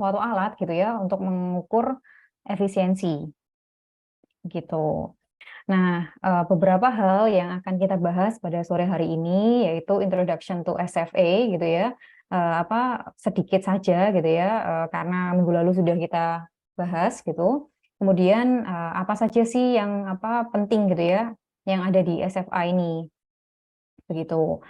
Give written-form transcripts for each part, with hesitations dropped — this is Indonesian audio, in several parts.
suatu alat gitu ya untuk mengukur efisiensi gitu. Nah, beberapa hal yang akan kita bahas pada sore hari ini yaitu Introduction to SFA gitu ya. Sedikit saja gitu ya, karena minggu lalu sudah kita bahas gitu. Kemudian apa saja sih yang penting gitu ya yang ada di SFA ini begitu.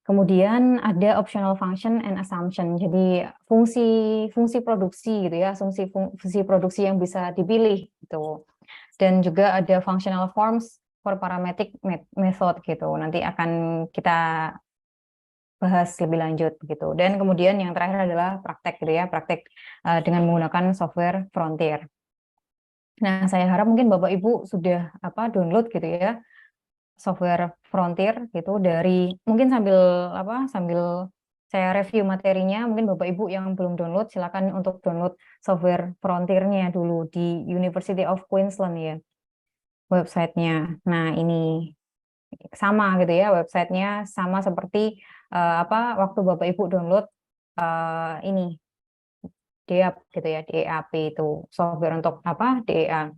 Kemudian ada optional function and assumption. Jadi fungsi produksi gitu ya, fungsi produksi yang bisa dipilih gitu. Dan juga ada functional forms for parametric method gitu. Nanti akan kita bahas lebih lanjut gitu. Dan kemudian yang terakhir adalah praktek gitu ya, praktek dengan menggunakan software Frontier. Nah, saya harap mungkin Bapak Ibu sudah download gitu ya software Frontier gitu dari mungkin sambil saya review materinya, mungkin Bapak Ibu yang belum download silakan untuk download software Frontier-nya dulu di University of Queensland ya websitenya. Nah, ini sama gitu ya, websitenya sama seperti waktu Bapak Ibu download ini DEAP gitu ya, DEAP itu software untuk DEA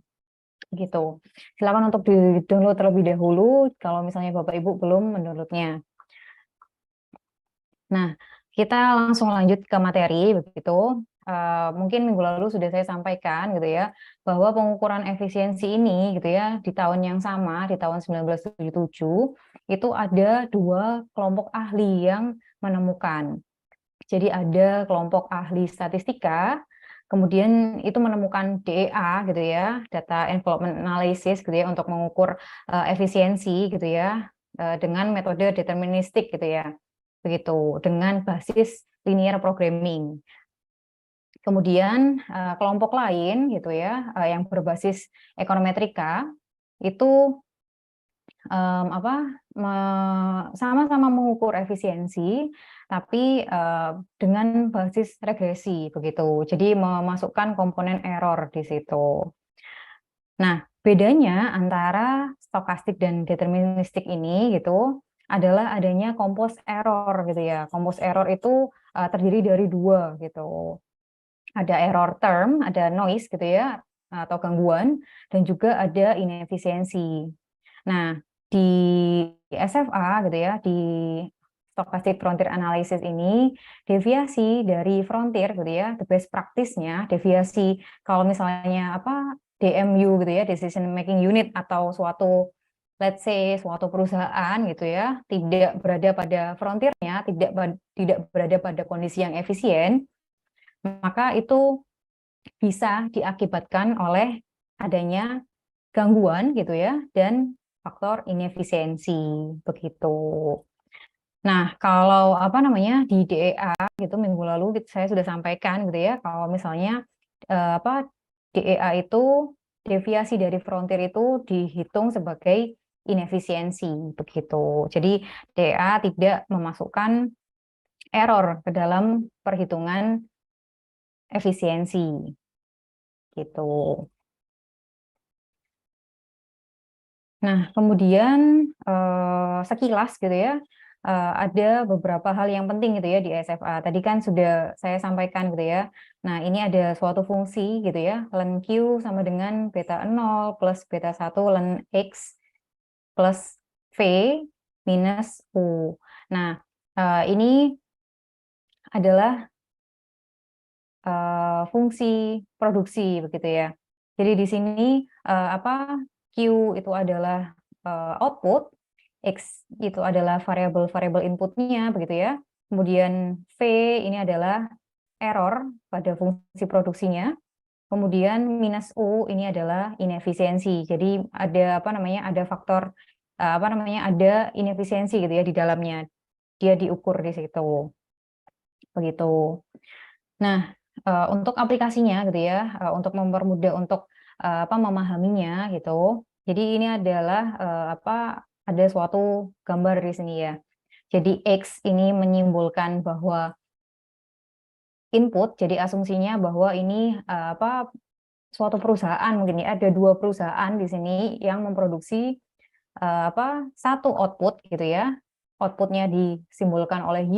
gitu. Silakan untuk di-download terlebih dahulu kalau misalnya Bapak Ibu belum mendownloadnya. Nah, kita langsung lanjut ke materi begitu. Mungkin minggu lalu sudah saya sampaikan gitu ya, bahwa pengukuran efisiensi ini gitu ya di tahun yang sama, di tahun 1977 itu ada dua kelompok ahli yang menemukan. Jadi ada kelompok ahli statistika, kemudian itu menemukan DEA gitu ya, Data Envelopment Analysis gitu ya untuk mengukur efisiensi gitu ya dengan metode deterministik gitu ya. Begitu, dengan basis linear programming. Kemudian kelompok lain gitu ya yang berbasis ekonometrika itu sama-sama mengukur efisiensi tapi dengan basis regresi begitu. Jadi memasukkan komponen error di situ. Nah, bedanya antara stokastik dan deterministik ini gitu adalah adanya compose error gitu ya. Compose error itu terdiri dari dua gitu. Ada error term, ada noise gitu ya, atau gangguan, dan juga ada inefisiensi. Nah, di SFA gitu ya, di Stochastic Frontier Analysis ini, deviasi dari frontier gitu ya, the best practice-nya, deviasi kalau misalnya DMU gitu ya, Decision Making Unit atau suatu let's say suatu perusahaan gitu ya, tidak berada pada frontiernya, tidak berada pada kondisi yang efisien, maka itu bisa diakibatkan oleh adanya gangguan gitu ya dan faktor inefisiensi begitu. Nah, kalau di DEA gitu minggu lalu saya sudah sampaikan gitu ya kalau misalnya DEA itu deviasi dari frontier itu dihitung sebagai inefisiensi begitu. Jadi DEA tidak memasukkan error ke dalam perhitungan efisiensi gitu. Nah, kemudian sekilas gitu ya, ada beberapa hal yang penting gitu ya di SFA. Tadi kan sudah saya sampaikan gitu ya. Nah, ini ada suatu fungsi gitu ya, ln Q sama dengan beta 0 plus beta 1 ln X plus V minus U. Nah, ini adalah fungsi produksi begitu ya. Jadi di sini Q itu adalah output, X itu adalah variabel-variabel inputnya begitu ya. Kemudian V ini adalah error pada fungsi produksinya. Kemudian minus U ini adalah inefisiensi. Jadi ada ada faktor ada inefisiensi gitu ya di dalamnya. Dia diukur di situ. Begitu. Nah, untuk aplikasinya gitu ya, untuk mempermudah untuk memahaminya gitu. Jadi ini adalah ada suatu gambar di sini ya. Jadi X ini menyimbolkan bahwa input, jadi asumsinya bahwa ini suatu perusahaan mungkin ya, ada dua perusahaan di sini yang memproduksi satu output gitu ya. Outputnya disimbolkan oleh Y.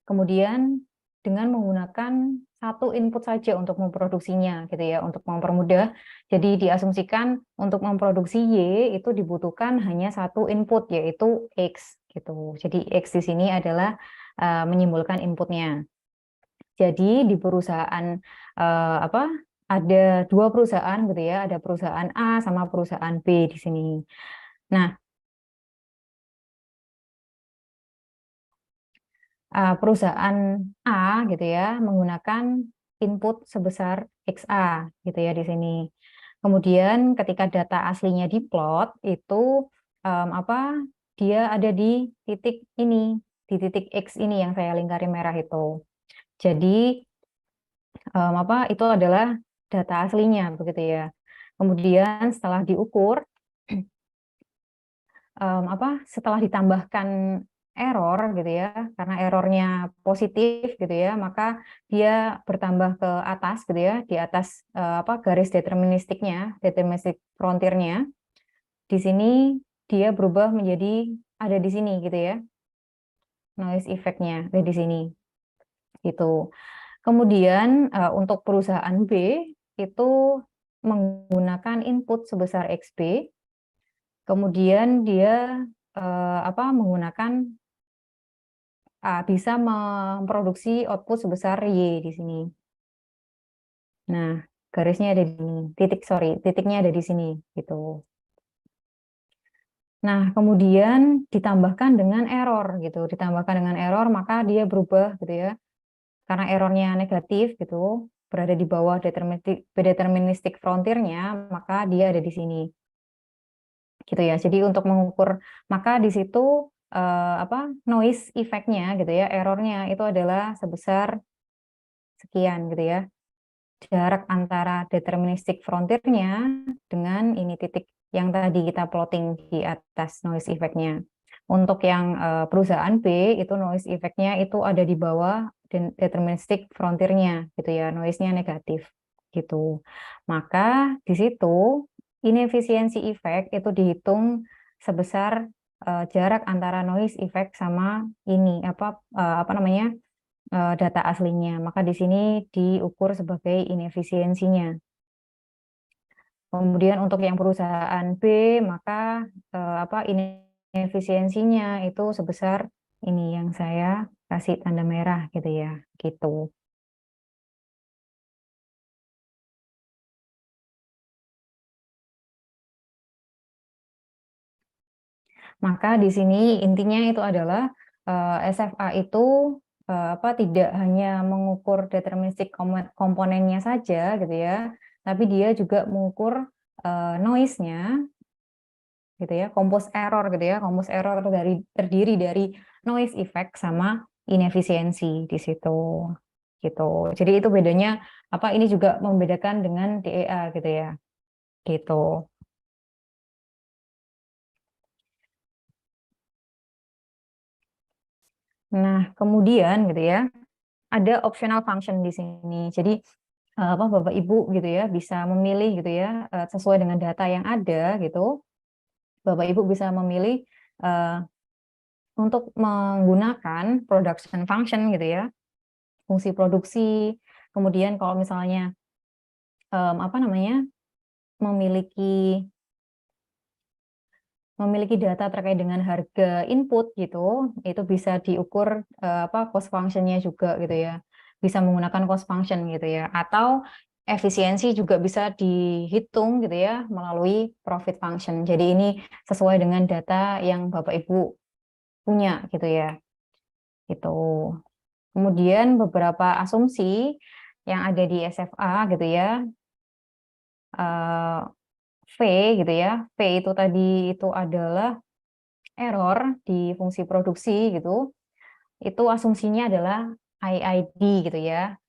Kemudian dengan menggunakan satu input saja untuk memproduksinya gitu ya, untuk mempermudah. Jadi diasumsikan untuk memproduksi Y itu dibutuhkan hanya satu input yaitu X gitu. Jadi X di sini adalah menyimbolkan inputnya. Jadi di perusahaan apa ada dua perusahaan gitu ya, ada perusahaan A sama perusahaan B di sini. Nah, perusahaan A gitu ya menggunakan input sebesar XA gitu ya di sini. Kemudian ketika data aslinya diplot itu apa dia ada di titik ini, di titik X ini yang saya lingkari merah itu. Jadi apa itu adalah data aslinya begitu ya. Kemudian setelah diukur apa setelah ditambahkan error gitu ya, karena errornya positif gitu ya, maka dia bertambah ke atas gitu ya, di atas apa garis deterministiknya, deterministik frontiernya. Di sini dia berubah menjadi ada di sini gitu ya, noise effect-nya ada di sini gitu. Kemudian untuk perusahaan B itu menggunakan input sebesar XB, kemudian dia apa menggunakan bisa memproduksi output sebesar Y di sini. Nah, garisnya ada di sini, titiknya ada di sini gitu. Nah, kemudian ditambahkan dengan error gitu, ditambahkan dengan error maka dia berubah gitu ya. Karena errornya negatif gitu, berada di bawah deterministik frontiernya, maka dia ada di sini. Gitu ya. Jadi untuk mengukur maka di situ apa noise effect-nya gitu ya, errornya itu adalah sebesar sekian gitu ya. Jarak antara deterministik frontiernya dengan ini titik yang tadi kita plotting di atas noise effect-nya. Untuk yang perusahaan B itu noise effect-nya itu ada di bawah deterministik frontiernya gitu ya, noise-nya negatif gitu. Maka di situ inefisiensi effect itu dihitung sebesar jarak antara noise effect sama ini apa namanya data aslinya. Maka di sini diukur sebagai inefisiensinya. Kemudian untuk yang perusahaan B, maka apa inefisiensinya itu sebesar ini yang saya kasih tanda merah gitu ya, gitu. Maka di sini intinya itu adalah SFA itu apa tidak hanya mengukur deterministik komponennya saja gitu ya, tapi dia juga mengukur noise-nya gitu ya, compose error gitu ya. Compose error itu terdiri dari noise effect sama inefisiensi di situ gitu. Jadi itu bedanya apa ini juga membedakan dengan DEA gitu ya. Gitu. Nah, kemudian gitu ya, ada optional function di sini. Jadi apa Bapak Ibu gitu ya bisa memilih gitu ya sesuai dengan data yang ada gitu. Bapak Ibu bisa memilih untuk menggunakan production function gitu ya, fungsi produksi. Kemudian kalau misalnya apa namanya memiliki memiliki data terkait dengan harga input gitu, itu bisa diukur apa cost function-nya juga gitu ya. Bisa menggunakan cost function gitu ya. Atau efisiensi juga bisa dihitung gitu ya melalui profit function. Jadi ini sesuai dengan data yang Bapak Ibu punya gitu ya. Gitu. Kemudian beberapa asumsi yang ada di SFA gitu ya. V gitu ya. V itu tadi itu adalah error di fungsi produksi gitu, itu asumsinya adalah IID gitu ya,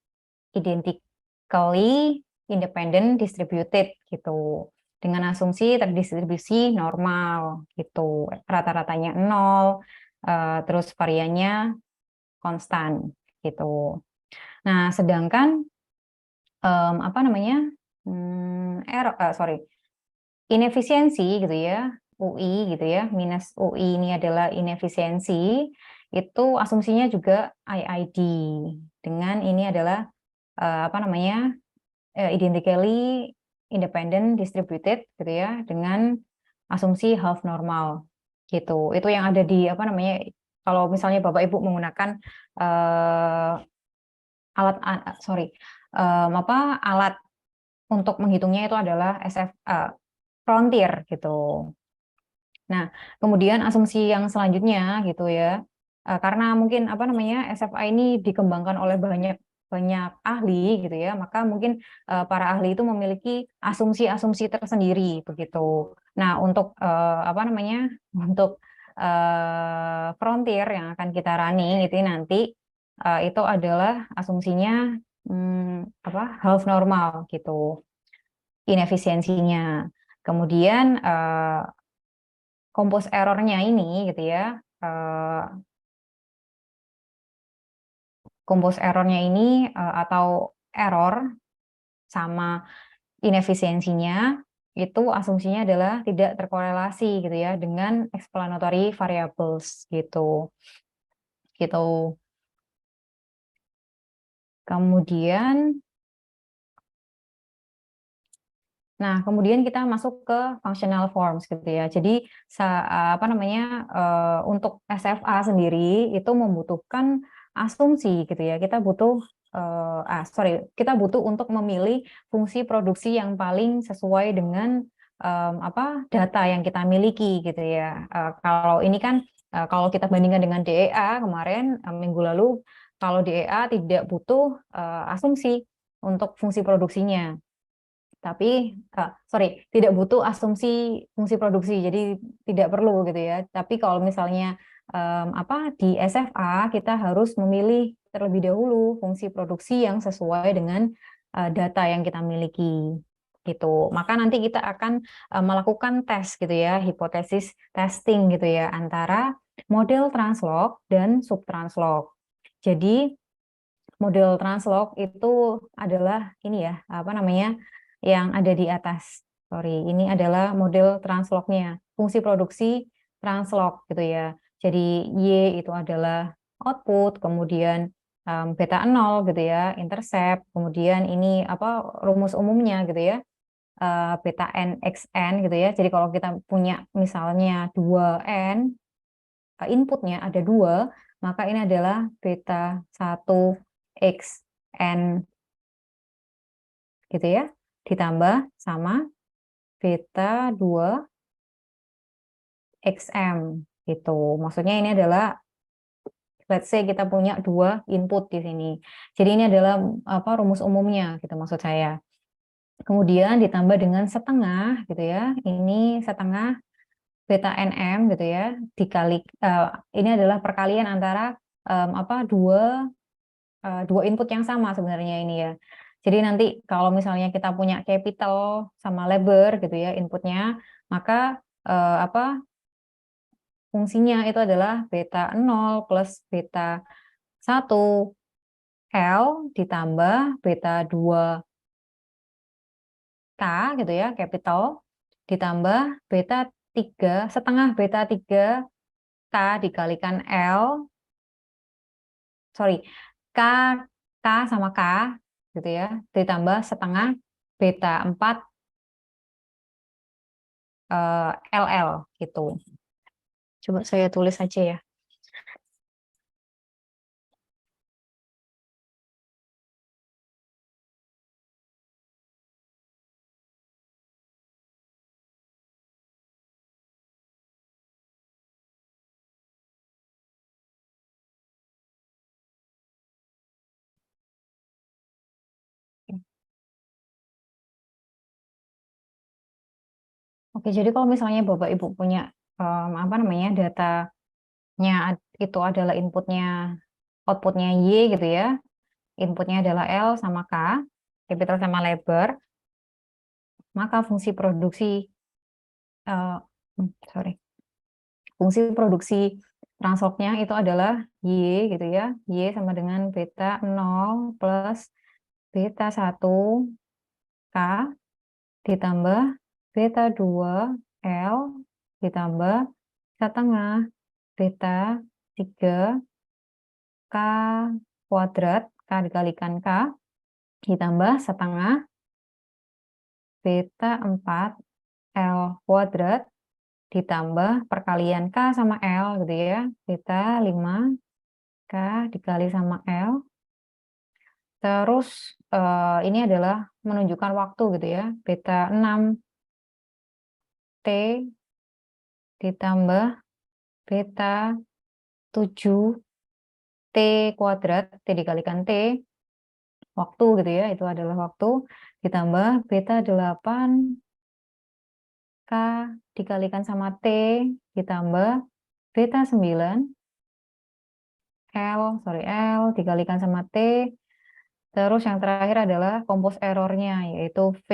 identically independent distributed gitu. Dengan asumsi terdistribusi normal gitu, rata-ratanya 0, terus variannya konstan gitu. Nah, sedangkan apa namanya error, inefisiensi gitu ya, UI gitu ya, minus UI ini adalah inefisiensi, itu asumsinya juga IID, dengan ini adalah apa namanya, identically independent distributed gitu ya, dengan asumsi half normal gitu. Itu yang ada di apa namanya, kalau misalnya Bapak Ibu menggunakan alat alat untuk menghitungnya itu adalah Frontier gitu. Nah, kemudian asumsi yang selanjutnya gitu ya, karena mungkin apa namanya, SFA ini dikembangkan oleh banyak banyak ahli gitu ya, maka mungkin para ahli itu memiliki asumsi-asumsi tersendiri begitu. Nah, untuk apa namanya, untuk frontier yang akan kita running itu nanti itu adalah asumsinya half normal gitu, inefisiensinya. Kemudian compose errornya ini gitu ya, compose errornya ini atau error sama inefisiensinya itu asumsinya adalah tidak terkorelasi gitu ya dengan explanatory variables gitu gitu. Kemudian kemudian kita masuk ke functional forms gitu ya. Jadi apa namanya, untuk SFA sendiri itu membutuhkan asumsi gitu ya. Kita butuh untuk memilih fungsi produksi yang paling sesuai dengan data yang kita miliki gitu ya. Kalau ini kan kalau kita bandingkan dengan DEA kemarin minggu lalu, kalau DEA tidak butuh asumsi untuk fungsi produksinya. Tapi tidak butuh asumsi fungsi produksi, jadi tidak perlu gitu ya. Tapi kalau misalnya di SFA kita harus memilih terlebih dahulu fungsi produksi yang sesuai dengan data yang kita miliki gitu. Maka nanti kita akan melakukan tes gitu ya, hipotesis testing gitu ya, antara model translog dan subtranslog. Jadi model translog itu adalah ini ya, apa namanya, yang ada di atas. Sorry, ini adalah model translognya, fungsi produksi translog gitu ya. Jadi Y itu adalah output, kemudian beta 0 gitu ya, intercept, kemudian ini apa rumus umumnya gitu ya, beta N XN gitu ya. Jadi kalau kita punya misalnya 2N, inputnya ada 2, maka ini adalah beta 1 XN gitu ya, ditambah sama beta 2 XM gitu. Maksudnya ini adalah, let's say kita punya 2 input di sini. Jadi ini adalah rumus umumnya gitu maksud saya. Kemudian ditambah dengan setengah gitu ya. Ini setengah beta NM gitu ya, dikali ini adalah perkalian antara dua input yang sama sebenarnya ini ya. Jadi nanti kalau misalnya kita punya capital sama labor gitu ya inputnya, maka fungsinya itu adalah beta 0 plus beta 1 L ditambah beta 2 K gitu ya, capital, ditambah beta 3 setengah beta 3 K dikalikan L, sorry, K, K sama K gitu ya, ditambah setengah beta 4 LL gitu. Coba saya tulis aja ya. Oke, jadi kalau misalnya Bapak Ibu punya datanya itu adalah inputnya, outputnya Y gitu ya, inputnya adalah L sama K, capital sama labor, maka uh, sorry, fungsi produksi translognya itu adalah Y gitu ya, Y sama dengan beta 0 plus beta 1 K ditambah beta 2 L ditambah setengah beta 3 K kuadrat, K dikalikan K, ditambah setengah beta 4 L kuadrat ditambah perkalian K sama L gitu ya. Beta 5 K dikali sama L. Terus ini adalah menunjukkan waktu gitu ya. Beta 6 T ditambah beta 7 T kuadrat, T dikalikan T, waktu gitu ya, itu adalah waktu, ditambah beta 8 K dikalikan sama T, ditambah beta 9 L dikalikan sama T, terus yang terakhir adalah compose errornya, yaitu V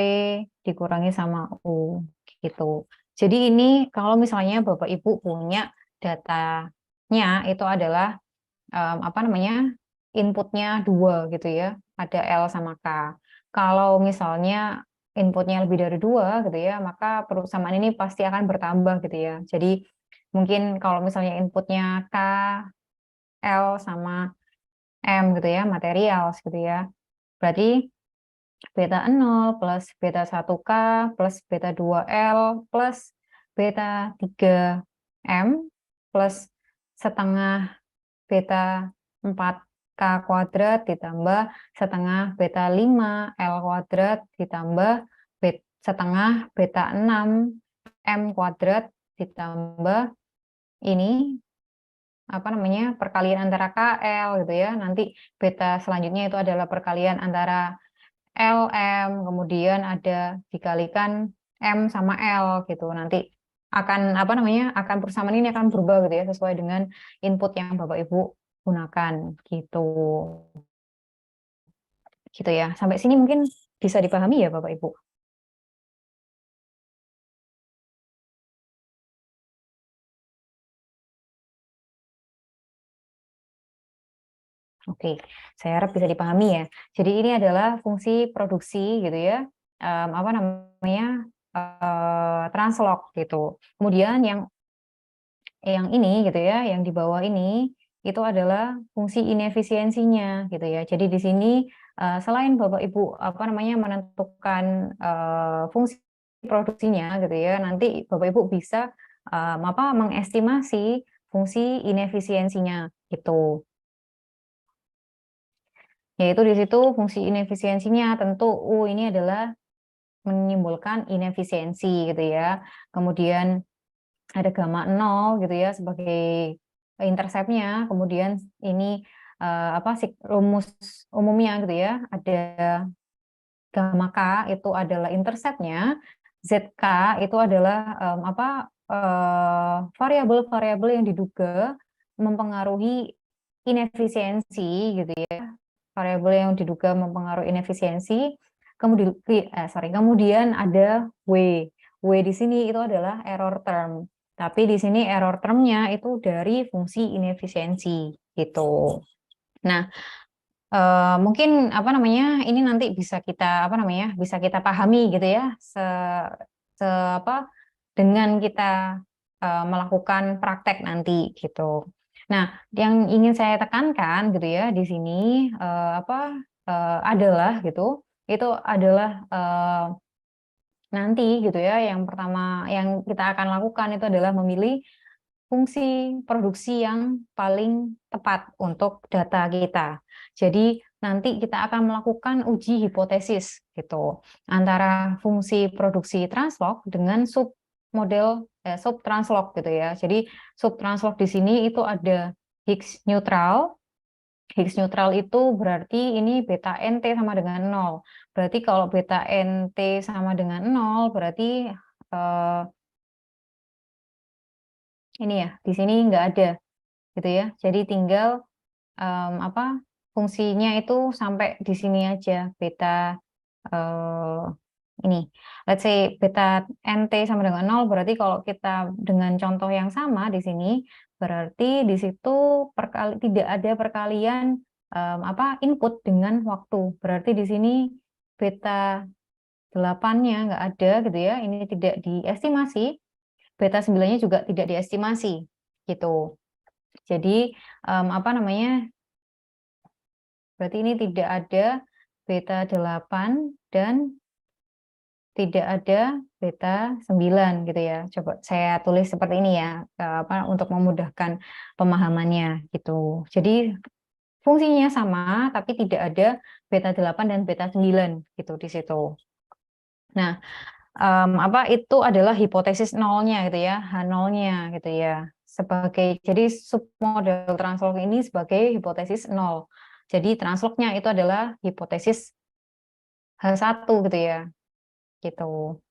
dikurangi sama U, gitu. Jadi ini kalau misalnya Bapak Ibu punya datanya, itu adalah apa namanya, inputnya 2 gitu ya, ada L sama K. Kalau misalnya inputnya lebih dari 2 gitu ya, maka persamaan ini pasti akan bertambah gitu ya. Jadi mungkin kalau misalnya inputnya K, L sama M gitu ya, material gitu ya. Berarti beta 0 plus beta 1K plus beta 2L plus beta 3M plus setengah beta 4K kuadrat ditambah setengah beta 5 L kuadrat ditambah setengah beta 6 M kuadrat ditambah ini apa namanya, perkalian antara KL gitu ya. Nanti beta selanjutnya itu adalah perkalian antara LM, kemudian ada dikalikan M sama L gitu. Nanti akan apa namanya, akan persamaan ini akan berubah gitu ya, sesuai dengan input yang Bapak Ibu gunakan gitu. Gitu ya. Sampai sini mungkin bisa dipahami ya Bapak Ibu. Oke, saya harap bisa dipahami ya. Jadi ini adalah fungsi produksi gitu ya. Apa namanya? Translog gitu. Kemudian yang ini gitu ya, yang di bawah ini itu adalah fungsi inefisiensinya gitu ya. Jadi di sini selain Bapak Ibu apa namanya menentukan fungsi produksinya gitu ya, nanti Bapak Ibu bisa apa mengestimasi fungsi inefisiensinya gitu. Yaitu di situ fungsi inefisiensinya tentu ini adalah menimbulkan inefisiensi gitu ya. Kemudian ada gamma 0 gitu ya sebagai interceptnya, kemudian ini apa sih rumus umumnya gitu ya, ada gamma K itu adalah interceptnya, ZK itu adalah apa variabel-variabel yang diduga mempengaruhi inefisiensi gitu ya, variabel yang diduga mempengaruhi inefisiensi. Kemudian ada W. W di sini itu adalah error term. Tapi di sini error termnya itu dari fungsi inefisiensi gitu. Nah, mungkin apa namanya ini nanti bisa kita apa namanya bisa kita pahami gitu ya apa dengan kita melakukan praktek nanti gitu. Nah, yang ingin saya tekankan gitu ya di sini apa adalah gitu itu adalah nanti gitu ya yang pertama yang kita akan lakukan itu adalah memilih fungsi produksi yang paling tepat untuk data kita. Jadi nanti kita akan melakukan uji hipotesis gitu antara fungsi produksi translog dengan sub model sub translog gitu ya. Jadi sub translog di sini itu ada Higgs neutral. Higgs neutral itu berarti ini beta NT sama dengan 0. Berarti kalau beta NT sama dengan 0 berarti ini ya di sini nggak ada gitu ya. Jadi tinggal apa fungsinya itu sampai di sini aja beta ini. Let's say beta NT sama dengan 0 berarti kalau kita dengan contoh yang sama di sini berarti di situ tidak ada perkalian apa input dengan waktu. Berarti di sini beta 8-nya nggak ada gitu ya. Ini tidak diestimasi. Beta 9-nya juga tidak diestimasi gitu. Jadi apa namanya? Berarti ini tidak ada beta 8 dan tidak ada beta 9 gitu ya. Coba saya tulis seperti ini ya, untuk memudahkan pemahamannya gitu. Jadi fungsinya sama tapi tidak ada beta 8 dan beta 9 gitu di situ. Nah, itu adalah hipotesis nolnya gitu ya, H0-nya gitu ya. Jadi submodel translog ini sebagai hipotesis nol. Jadi translognya itu adalah hipotesis H1 gitu ya. Gitu.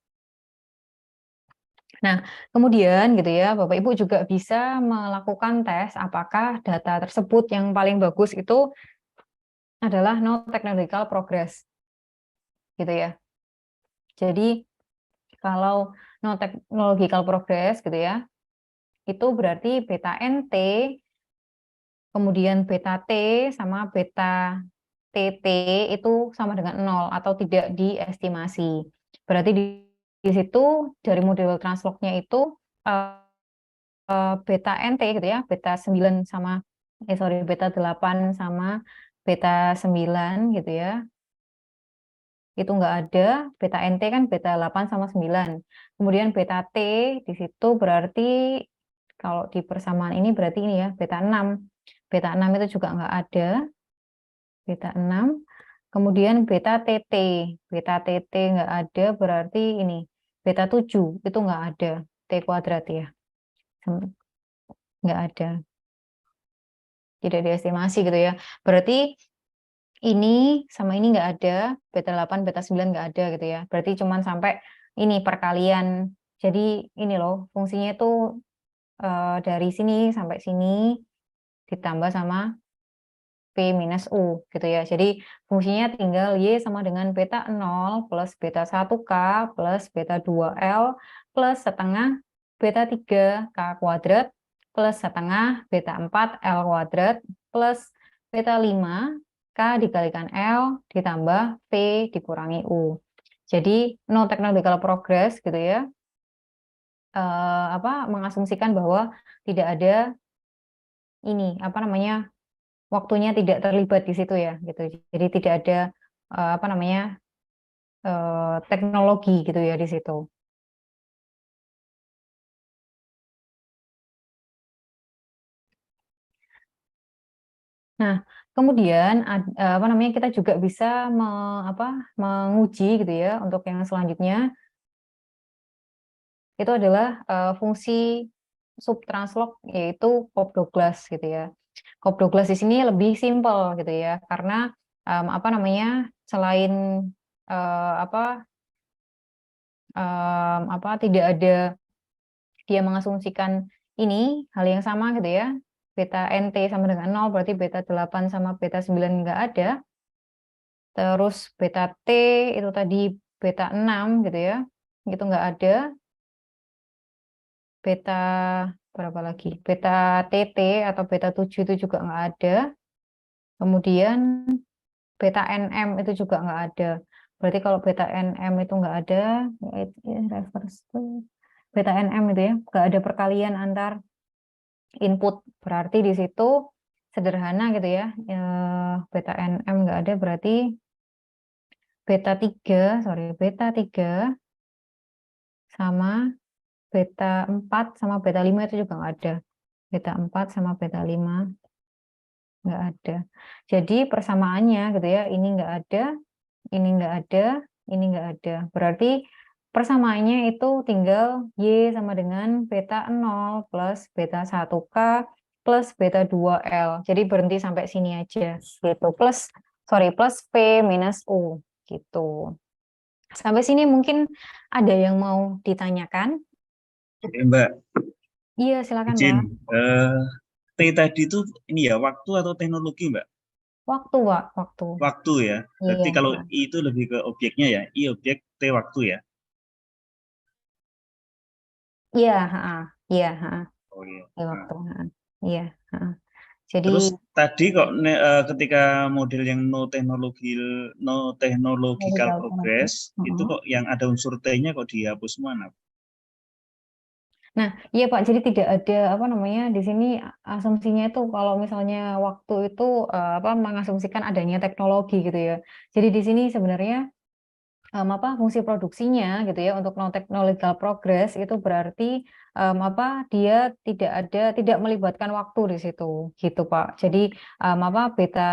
Nah, kemudian gitu ya, Bapak Ibu juga bisa melakukan tes apakah data tersebut yang paling bagus itu adalah no technological progress. Gitu ya. Jadi kalau no technological progress gitu ya, itu berarti beta NT kemudian beta T sama beta TT itu sama dengan 0 atau tidak diestimasi. Berarti di situ dari model translognya itu beta NT gitu ya, beta 9 sama beta 8 sama beta 9 gitu ya. Itu enggak ada, beta NT kan beta 8 sama 9. Kemudian beta T di situ berarti kalau di persamaan ini berarti ini ya, beta 6. Beta 6 itu juga enggak ada. Beta 6. Kemudian beta TT. Beta TT enggak ada berarti ini. Beta 7 itu enggak ada. T kuadrat ya. Enggak ada. Tidak diestimasi gitu ya. Berarti ini sama ini enggak ada. Beta 8, beta 9 enggak ada gitu ya. Berarti cuman sampai ini perkalian. Jadi ini loh, fungsinya itu dari sini sampai sini ditambah sama P minus U gitu ya. Jadi fungsinya tinggal Y sama dengan beta 0 plus beta 1K plus beta 2L plus setengah beta 3K kuadrat plus setengah beta 4 L kuadrat plus beta 5 K dikalikan L ditambah P dikurangi U. Jadi no technological progress gitu ya. Mengasumsikan bahwa tidak ada ini waktunya tidak terlibat di situ ya gitu. Jadi tidak ada teknologi gitu ya di situ. Nah, kemudian kita juga bisa menguji gitu ya untuk yang selanjutnya itu adalah fungsi subtranslog yaitu Cobb-Douglas gitu ya. Cobb-Douglas di sini lebih simpel gitu ya karena selain tidak ada dia mengasumsikan ini hal yang sama gitu ya. Beta NT sama dengan 0 berarti beta 8 sama beta 9 enggak ada. Terus beta T itu tadi beta 6 gitu ya. Itu enggak ada. Beta berapa lagi? Beta TT atau beta 7 itu juga enggak ada. Kemudian beta NM itu juga enggak ada. Berarti kalau beta NM itu enggak ada, reverse beta NM itu ya, enggak ada perkalian antar input. Berarti di situ sederhana gitu ya. Beta NM enggak ada berarti beta 3 sama beta 4 sama beta 5 itu juga enggak ada. Beta 4 sama beta 5 enggak ada. Jadi persamaannya gitu ya, ini enggak ada, ini enggak ada, ini enggak ada. Berarti persamaannya itu tinggal Y sama dengan beta 0 plus beta 1K plus beta 2L. Jadi berhenti sampai sini aja gitu. Plus P minus U gitu. Sampai sini mungkin ada yang mau ditanyakan? Oke, Mbak. Iya, silakan, Izin. Pak. T tadi itu ini ya waktu atau teknologi, Mbak? Waktu, Pak, waktu. Waktu ya. Berarti Iya, kalau I itu lebih ke objeknya ya. I objek, T waktu ya. iya, iya, Oh iya. iya, Nah, waktu, iya. Jadi terus tadi kok ketika model yang no technological medical therapy. progress itu kok yang ada unsur T-nya kok dihapus mana? Nah, iya Pak, jadi tidak ada apa namanya di sini asumsinya itu kalau misalnya waktu itu apa mengasumsikan adanya teknologi gitu ya. Jadi di sini sebenarnya apa fungsi produksinya gitu ya untuk non technological progress itu berarti apa dia tidak melibatkan waktu di situ gitu Pak. Jadi apa beta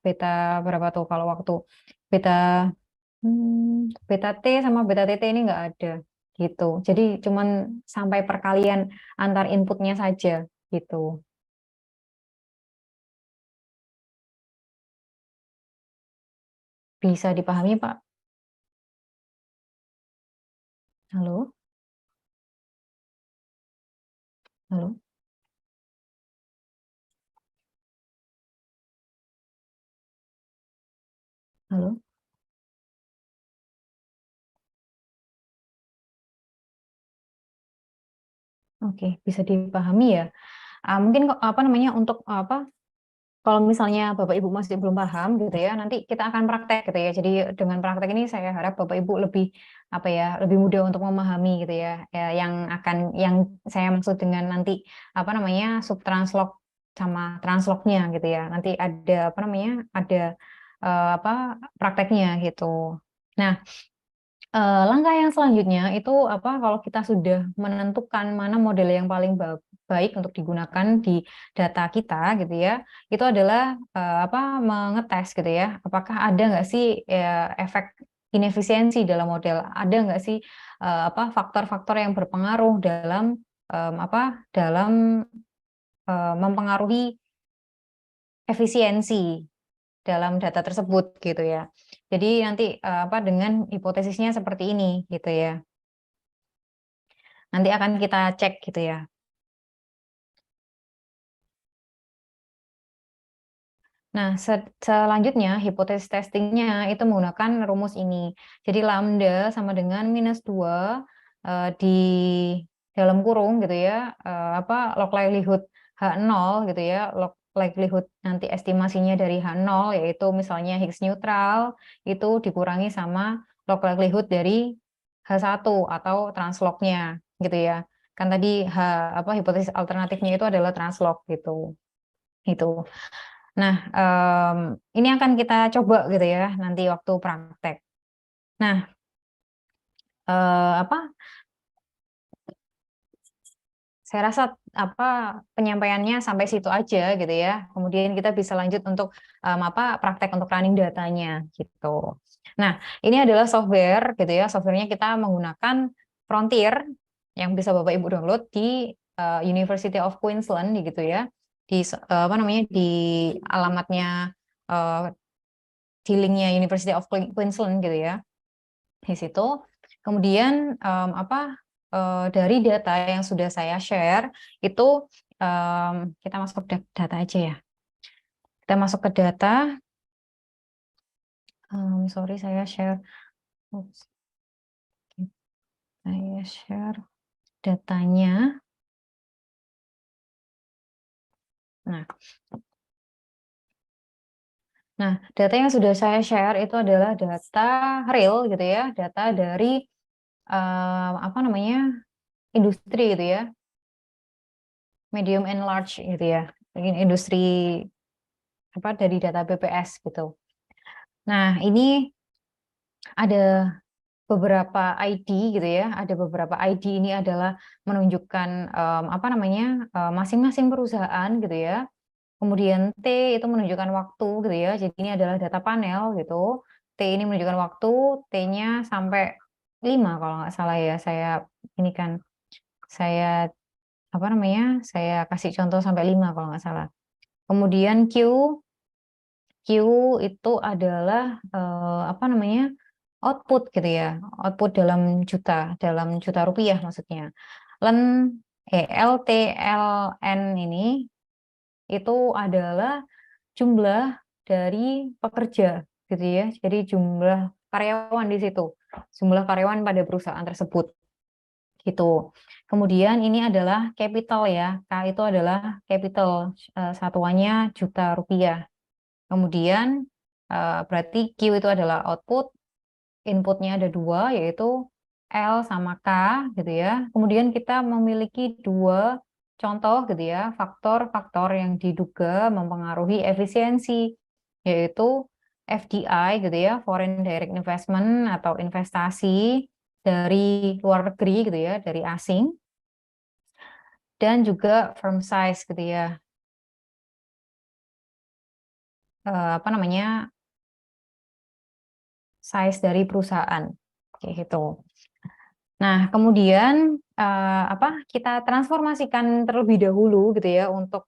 beta berapa tuh kalau waktu beta beta T sama beta TT ini nggak ada gitu. Jadi cuman sampai perkalian antar inputnya saja gitu. Bisa dipahami Pak? Halo? Halo? Halo? Oke, bisa dipahami ya. Mungkin apa namanya untuk apa kalau misalnya Bapak Ibu masih belum paham gitu ya, nanti kita akan praktek gitu ya. Jadi dengan praktek ini saya harap Bapak Ibu lebih apa ya, lebih mudah untuk memahami gitu ya. Ya, yang saya maksud dengan nanti apa namanya subtranslog sama translognya gitu ya. Nanti ada apa namanya, ada apa prakteknya gitu. Nah, langkah yang selanjutnya itu apa kalau kita sudah menentukan mana model yang paling baik untuk digunakan di data kita gitu ya, itu adalah apa mengetes gitu ya, apakah ada nggak sih efek inefisiensi dalam model, ada nggak sih apa faktor-faktor yang berpengaruh dalam apa dalam mempengaruhi efisiensi dalam data tersebut gitu ya. Jadi nanti apa dengan hipotesisnya seperti ini gitu ya. Nanti akan kita cek gitu ya. Nah, selanjutnya hipotesis testingnya itu menggunakan rumus ini. Jadi lambda sama dengan minus 2 di dalam kurung gitu ya, apa log likelihood H0 gitu ya, log likelihood nanti estimasinya dari H0 yaitu misalnya Higgs neutral itu dikurangi sama log likelihood dari H1 atau translognya gitu ya. Kan tadi apa hipotesis alternatifnya itu adalah translog gitu. Itu. Nah, ini akan kita coba gitu ya nanti waktu praktek. Nah, apa? Saya rasa apa penyampaiannya sampai situ aja gitu ya. Kemudian kita bisa lanjut untuk apa praktek untuk running datanya gitu. Nah, ini adalah software gitu ya. Softwarenya kita menggunakan Frontier yang bisa Bapak Ibu download di University of Queensland gitu ya. Di apa namanya di alamatnya eh, di linknya University of Queensland gitu ya di situ. Kemudian apa dari data yang sudah saya share itu kita masuk ke data aja ya. Kita masuk ke data. Sorry saya share. Oops. Saya share datanya. Nah, nah data yang sudah saya share itu adalah data real gitu ya, data dari apa namanya industri gitu ya, medium and large gitu ya, industri apa dari data BPS gitu. Nah, ini ada beberapa ID gitu ya, ada beberapa ID ini adalah menunjukkan apa namanya masing-masing perusahaan gitu ya. Kemudian T itu menunjukkan waktu gitu ya. Jadi ini adalah data panel gitu. T ini menunjukkan waktu, T-nya sampai 5 kalau nggak salah ya. Saya ini kan saya apa namanya? Saya kasih contoh sampai 5 kalau nggak salah. Kemudian Q itu adalah apa namanya output gitu ya, output dalam juta rupiah maksudnya. Len LTLN ini itu adalah jumlah dari pekerja gitu ya, jadi jumlah karyawan di situ, jumlah karyawan pada perusahaan tersebut gitu. Kemudian ini adalah capital ya, K itu adalah capital, satuannya juta rupiah. Kemudian berarti Q itu adalah output, inputnya ada dua, yaitu L sama K gitu ya. Kemudian kita memiliki dua contoh gitu ya, faktor-faktor yang diduga mempengaruhi efisiensi, yaitu FDI gitu ya, Foreign Direct Investment atau investasi dari luar negeri gitu ya, dari asing, dan juga firm size gitu ya. Apa namanya? Size dari perusahaan. Kayak gitu. Nah, kemudian kita transformasikan terlebih dahulu gitu ya untuk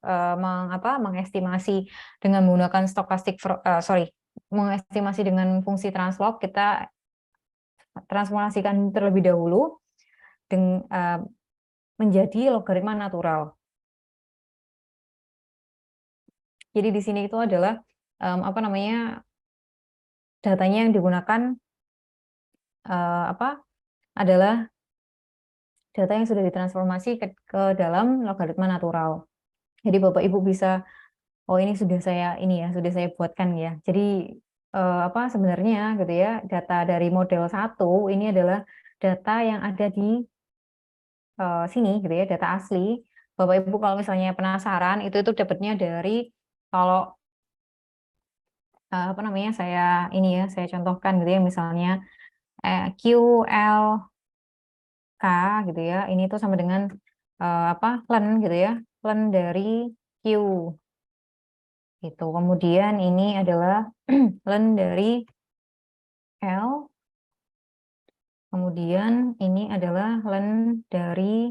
mengestimasi dengan menggunakan mengestimasi dengan fungsi translog, kita transformasikan terlebih dahulu menjadi logaritma natural. Jadi di sini itu adalah datanya yang digunakan adalah data yang sudah ditransformasi ke dalam logaritma natural. Jadi Bapak Ibu bisa, oh ini sudah saya buatkan ya. Jadi sebenarnya gitu ya, data dari model 1 ini adalah data yang ada di sini gitu ya, data asli. Bapak Ibu kalau misalnya penasaran, itu dapatnya dari, kalau saya contohkan gitu ya, misalnya QLK gitu ya, ini tuh sama dengan len gitu ya, len dari Q gitu. Kemudian ini adalah len dari L, kemudian ini adalah len dari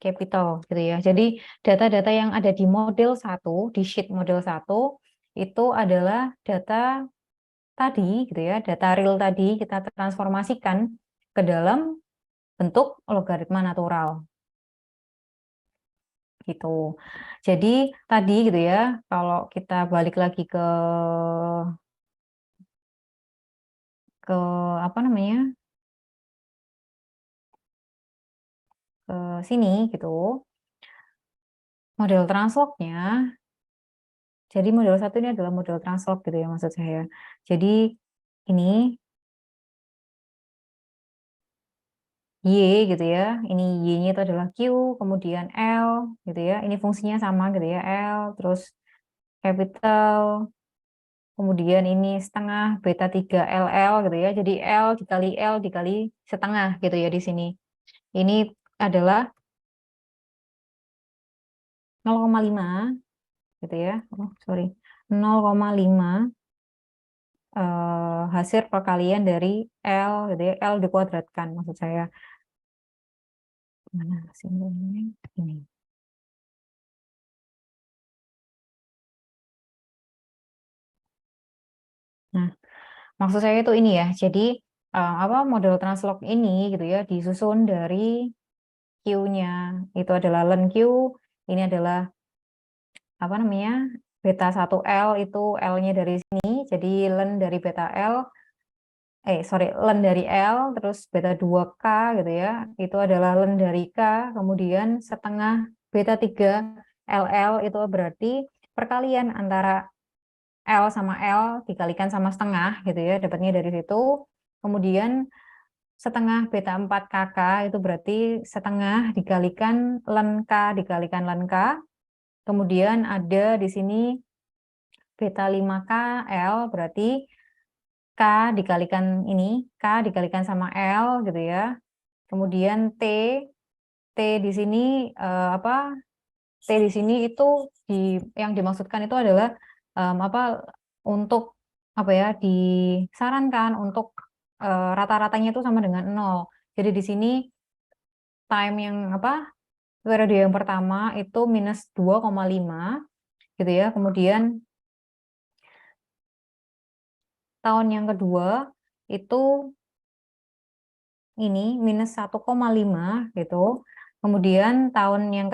capital gitu ya. Jadi data-data yang ada di model 1, di sheet model 1 itu adalah data tadi gitu ya, data real tadi kita transformasikan ke dalam bentuk logaritma natural gitu. Jadi tadi gitu ya, kalau kita balik lagi ke apa namanya? Ke sini gitu. Model translognya, jadi model 1 ini adalah model translog gitu ya maksud saya. Jadi ini Y gitu ya, ini Y-nya itu adalah Q, kemudian L gitu ya, ini fungsinya sama gitu ya, L, terus capital, kemudian ini setengah beta 3 LL gitu ya, jadi L dikali setengah gitu ya di sini. Ini adalah 0,5 gitu ya, 0,5 hasil perkalian dari L gitu ya, L dikuadratkan maksud saya. Mana simbolnya? Ini. Nah, maksud saya itu ini ya. Jadi model translog ini gitu ya disusun dari Q-nya. Itu adalah len Q, ini adalah beta 1L, itu L-nya dari sini. Jadi len dari beta L, len dari L, terus beta 2K gitu ya. Itu adalah len dari K, kemudian setengah beta 3 LL, itu berarti perkalian antara L sama L dikalikan sama setengah gitu ya, dapatnya dari situ. Kemudian setengah beta 4 KK itu berarti setengah dikalikan len K dikalikan len K. Kemudian ada di sini beta 5K L, berarti K dikalikan K dikalikan sama L gitu ya. Kemudian T di sini T di sini itu yang dimaksudkan itu adalah untuk disarankan untuk rata-ratanya itu sama dengan 0. Jadi di sini time yang periode yang pertama itu minus 2,5 gitu ya. Kemudian tahun yang kedua itu ini minus 1,5 gitu. Kemudian tahun yang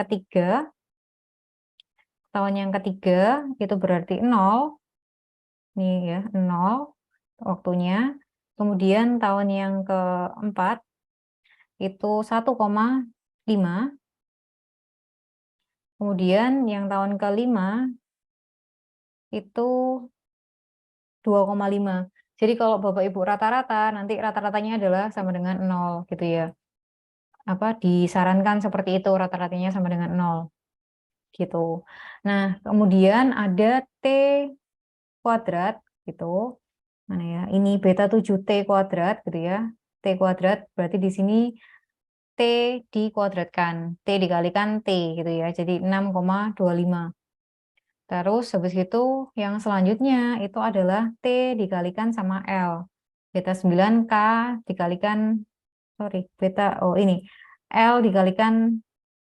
ketiga itu berarti 0. Nih ya, 0 waktunya. Kemudian tahun yang keempat itu 1,5. Kemudian yang tahun kelima itu 2,5. Jadi kalau Bapak Ibu rata-rata, nanti rata-ratanya adalah sama dengan 0 gitu ya. Disarankan seperti itu, rata-ratanya sama dengan 0 gitu. Nah, kemudian ada T kuadrat gitu. Mana ya? Ini beta 7T kuadrat gitu ya. T kuadrat berarti di sini T dikuadratkan. T dikalikan T gitu ya. Jadi 6,25. Terus habis itu yang selanjutnya itu adalah T dikalikan sama L. Beta 9K dikalikan, ini L dikalikan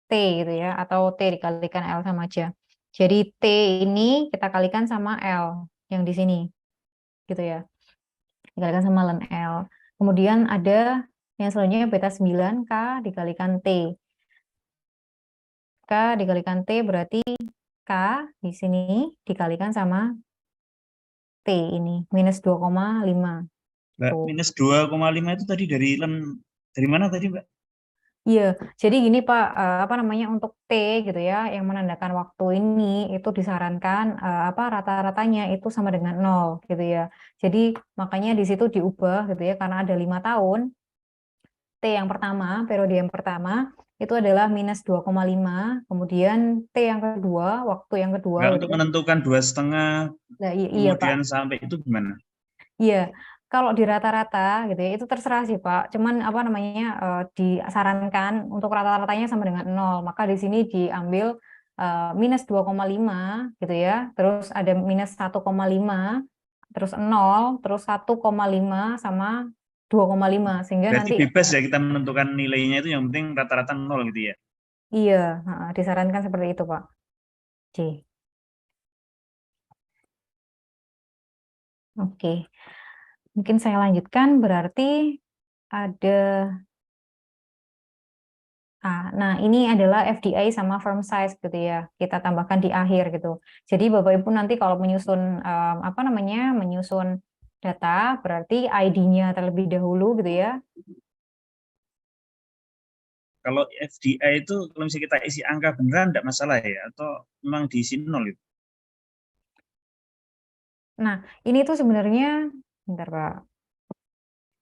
T gitu ya, atau T dikalikan L sama aja. Jadi T ini kita kalikan sama L yang di sini gitu ya. Dikalikan sama ln L. Kemudian ada yang selanjutnya beta 9K dikalikan T. K dikalikan T berarti K di sini dikalikan sama T ini, minus 2,5. Mbak, Tuh. minus 2,5 itu tadi dari mana tadi, Mbak? Iya, jadi gini Pak, untuk T gitu ya, yang menandakan waktu ini itu disarankan rata-ratanya itu sama dengan 0 gitu ya. Jadi makanya di situ diubah gitu ya, karena ada 5 tahun. T yang pertama, periode yang pertama itu adalah minus 2,5, kemudian T yang kedua, waktu yang kedua Mbak, gitu untuk ya. menentukan 2,5 Nah, iya Pak. kemudian sampai itu gimana? Iya, kalau di rata-rata gitu ya, itu terserah sih Pak. Cuman disarankan untuk rata-ratanya sama dengan 0. Maka di sini diambil minus 2,5 gitu ya. Terus ada minus 1,5, terus 0, terus 1,5 sama 2,5. Sehingga Berarti nanti, bebas ya kita menentukan nilainya itu, yang penting rata-rata 0 gitu ya. iya, disarankan seperti itu Pak. C. Oke. Mungkin saya lanjutkan, berarti ada. Nah, ini adalah FDI sama firm size gitu ya. Kita tambahkan di akhir gitu. Jadi Bapak Ibu nanti kalau menyusun menyusun data, berarti ID-nya terlebih dahulu gitu ya. Kalau FDI itu kalau misalnya kita isi angka beneran enggak masalah ya, atau memang diisi 0 itu? Nah, ini tuh sebenarnya, bentar Pak.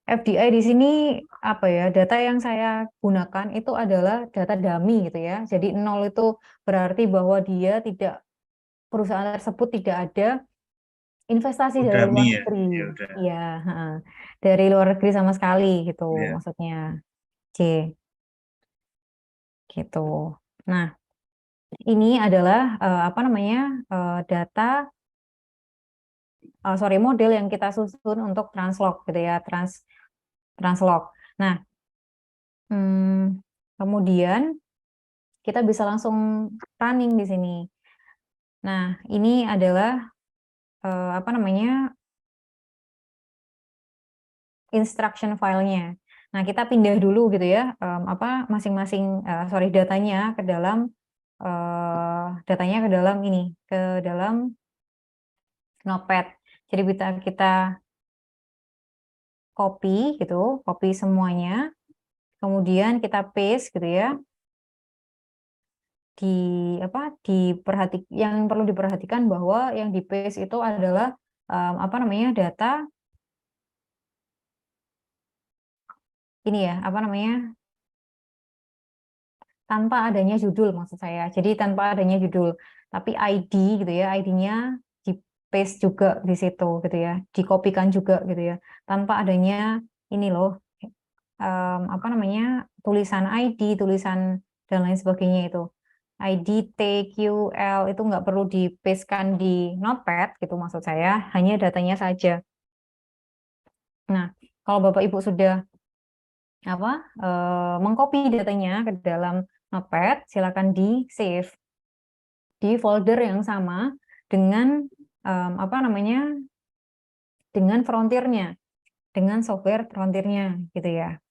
FDI di sini data yang saya gunakan itu adalah data dummy gitu ya. Jadi 0 itu berarti bahwa perusahaan tersebut tidak ada investasi dari Udah luar mi ya, negeri. ya udah. Iya, dari luar negeri sama sekali gitu Ya. maksudnya. C gitu. Nah, ini adalah data model yang kita susun untuk translog gitu ya, translog. Nah, kemudian kita bisa langsung running di sini. Nah, ini adalah instruction filenya. Nah, kita pindah dulu gitu ya, masing-masing datanya ke dalam ini, ke dalam Notepad. Jadi kita copy semuanya, kemudian kita paste gitu ya. Yang perlu diperhatikan bahwa yang di paste itu adalah data ini ya, tanpa adanya judul maksud saya. Jadi tanpa adanya judul, tapi ID gitu ya, ID-nya di paste juga di situ gitu ya, dikopikan juga gitu ya, tanpa adanya ini loh, tulisan ID, tulisan dan lain sebagainya itu. ID, T, Q, L itu nggak perlu di-paste-kan di Notepad gitu maksud saya, hanya datanya saja. Nah, kalau Bapak Ibu sudah mengcopy datanya ke dalam Notepad, silakan di save di folder yang sama dengan dengan frontirnya, dengan software frontirnya gitu ya.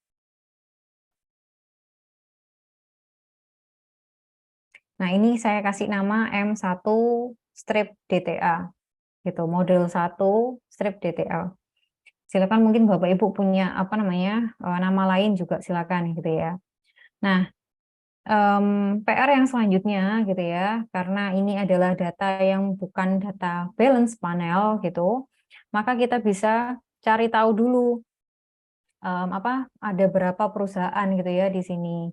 Nah, ini saya kasih nama M1 strip DTA gitu, model 1 strip DTA. Silakan, mungkin Bapak Ibu punya nama lain juga silakan gitu ya. Nah, PR yang selanjutnya gitu ya, karena ini adalah data yang bukan data balance panel gitu, maka kita bisa cari tahu dulu ada berapa perusahaan gitu ya di sini.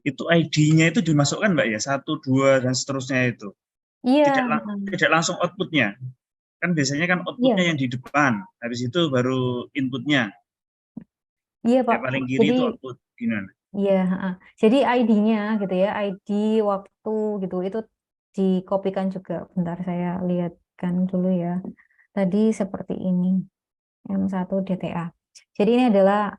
Itu ID-nya itu dimasukkan Mbak ya, 1, 2, dan seterusnya itu. Iya, Tidak langsung output-nya. Kan biasanya kan output-nya iya, yang di depan, habis itu baru input-nya. iya Pak. Kayak paling kiri Jadi itu output gimana? iya, jadi ID-nya gitu ya, ID waktu gitu itu dikopikan juga. Bentar saya lihatkan dulu ya. Tadi seperti ini, M1 DTA. Jadi ini adalah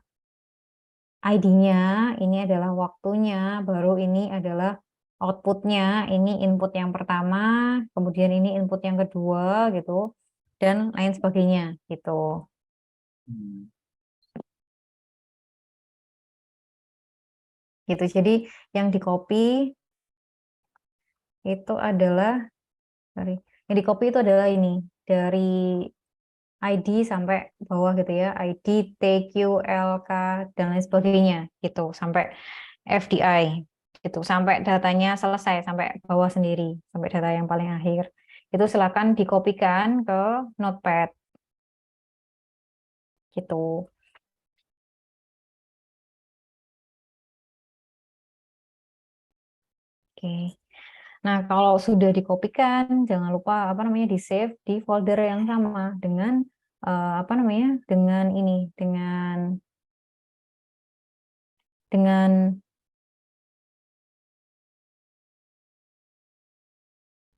ID-nya, ini adalah waktunya, baru ini adalah outputnya, ini input yang pertama, kemudian ini input yang kedua gitu, dan lain sebagainya gitu. Hmm. Gitu. Jadi yang di copy itu adalah dari yang di copy itu adalah ini dari ID sampai bawah gitu ya, ID, TQ, LK dan lain sebagainya gitu sampai FDI gitu sampai datanya selesai sampai bawah sendiri sampai data yang paling akhir. Itu silakan dikopikan ke Notepad gitu. Oke. Nah, kalau sudah dikopikan, jangan lupa di save di folder yang sama dengan dengan ini, dengan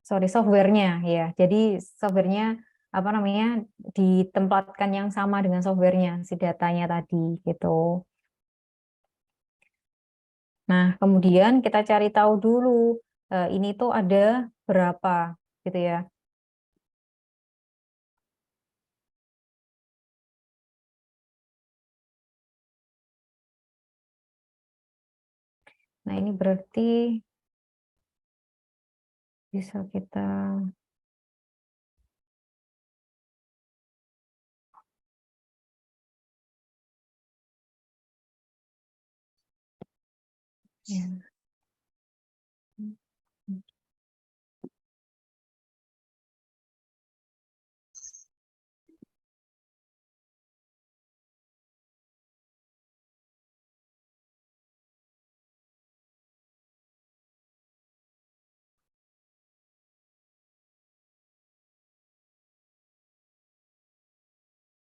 sorry softwarenya ya. Jadi softwarenya ditempatkan yang sama dengan softwarenya si datanya tadi gitu. Nah, kemudian kita cari tahu dulu ini tuh ada berapa gitu ya. Nah, ini berarti bisa kita ya.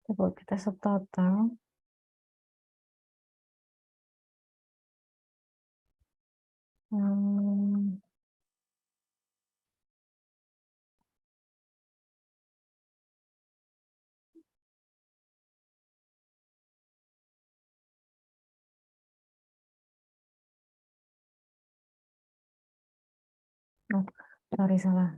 Coba kita subtotal. Hmm, oh, sorry salah.